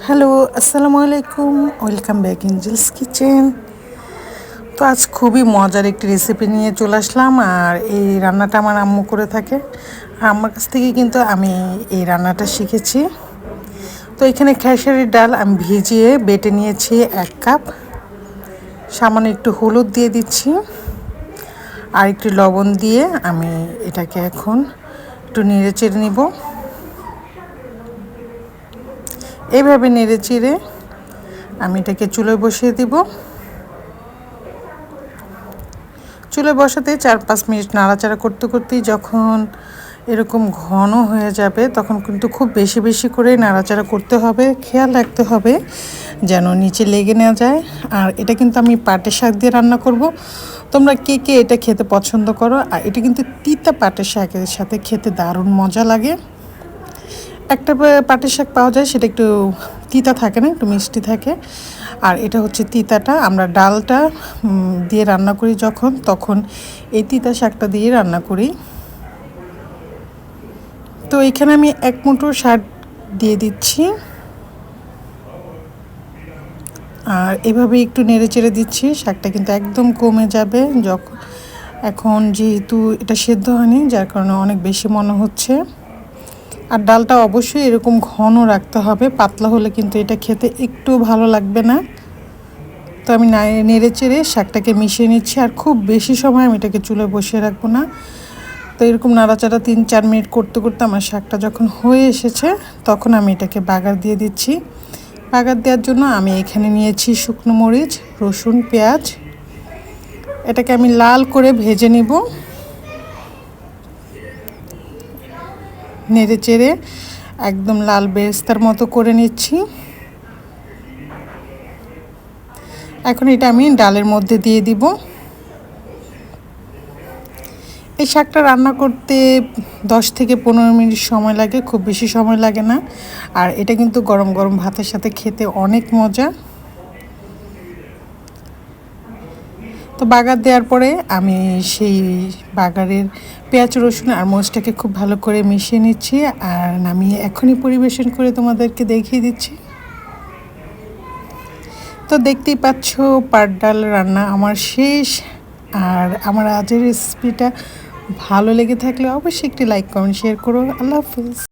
Hello, আসসালামু আলাইকুম। Welcome back Angels Kitchen. তো আজ খুবই মজার একটি রেসিপি নিয়ে চলে আসলাম। আর এই রান্নাটা আমার আম্মু করে থাকে। আর আম্মার কাছ থেকে কিন্তু আমি এই রান্নাটা শিখেছি। তো এখানে খেসারির ডাল আমি ভিজিয়ে বেটে নিয়েছি 1 কাপ। সামান্য একটু হলুদ দিয়ে দিচ্ছি আর একটু লবণ দিয়ে আমি এটাকে এখন একটু নেড়ে চেড়ে নিব। এইভাবে নেড়ে চেড়ে আমি এটাকে চুলোয় বসিয়ে দিব। চুলোয় বসাতে 4-5 মিনিট নাড়াচাড়া করতে করতেই যখন এরকম ঘন হয়ে যাবে তখন কিন্তু খুব বেশি বেশি করে নাড়াচাড়া করতে হবে। খেয়াল রাখতে হবে যেন নিচে লেগে না যায়। আর এটা কিন্তু আমি পাটের শাক দিয়ে রান্না করব। তোমরা কে কে এটা খেতে পছন্দ করো? আর এটা কিন্তু তিতা পাটের শাকের সাথে খেতে দারুণ মজা লাগে। একটা পাটের শাক পাওয়া যায়, সেটা একটু তিতা থাকে না, একটু মিষ্টি থাকে। আর এটা হচ্ছে তিতাটা আমরা ডালটা দিয়ে রান্না করি তখন এই তিতা শাকটা দিয়ে রান্না করি। তো এখানে আমি 1 মুঠো শাক দিয়ে দিচ্ছি আর এভাবে একটু নেড়ে চেড়ে দিচ্ছি। শাকটা কিন্তু একদম কমে যাবে এখন যেহেতু এটা সেদ্ধ হয়নি, যার কারণে অনেক বেশি মনে হচ্ছে। আর ডালটা অবশ্যই এরকম ঘন রাখতে হবে, পাতলা হলে কিন্তু এটা খেতে একটু ভালো লাগবে না। তো আমি নেড়ে চেড়ে শাকটাকে মিশিয়ে নিচ্ছি। আর খুব বেশি সময় আমি এটাকে চুলায় বসিয়ে রাখবো না। তো এরকম নাড়াচাড়া 3-4 মিনিট করতে করতে আমার শাকটা যখন হয়ে এসেছে তখন আমি এটাকে বাগার দিয়ে দিচ্ছি। বাগার দেওয়ার জন্য আমি এখানে নিয়েছি শুকনো মরিচ, রসুন, পেঁয়াজ। এটাকে আমি লাল করে ভেজে নিব। নেড়ে চেড়ে একদম লাল বেরেস্তার মতো করে নিচ্ছি। এখন এটা আমি ডালের মধ্যে দিয়ে দিব। এই শাকটা রান্না করতে 10 থেকে 15 মিনিট সময় লাগে, খুব বেশি সময় লাগে না। আর এটা কিন্তু গরম গরম ভাতের সাথে খেতে অনেক মজা। তো বাগার দেওয়ার পরে আমি সেই বাগারের পেঁয়াজ, রসুন আর মরিচটাকে খুব ভালো করে মিশিয়ে নিচ্ছি। আর আমি এখনই পরিবেশন করে তোমাদেরকে দেখিয়ে দিচ্ছি। তো দেখতেই পাচ্ছ পাট ডাল রান্না আমার শেষ। আর আমার আজকের রেসিপিটা ভালো লেগে থাকলে অবশ্যই একটি লাইক, কমেন্ট, শেয়ার করো। আল্লাহ হাফিজ।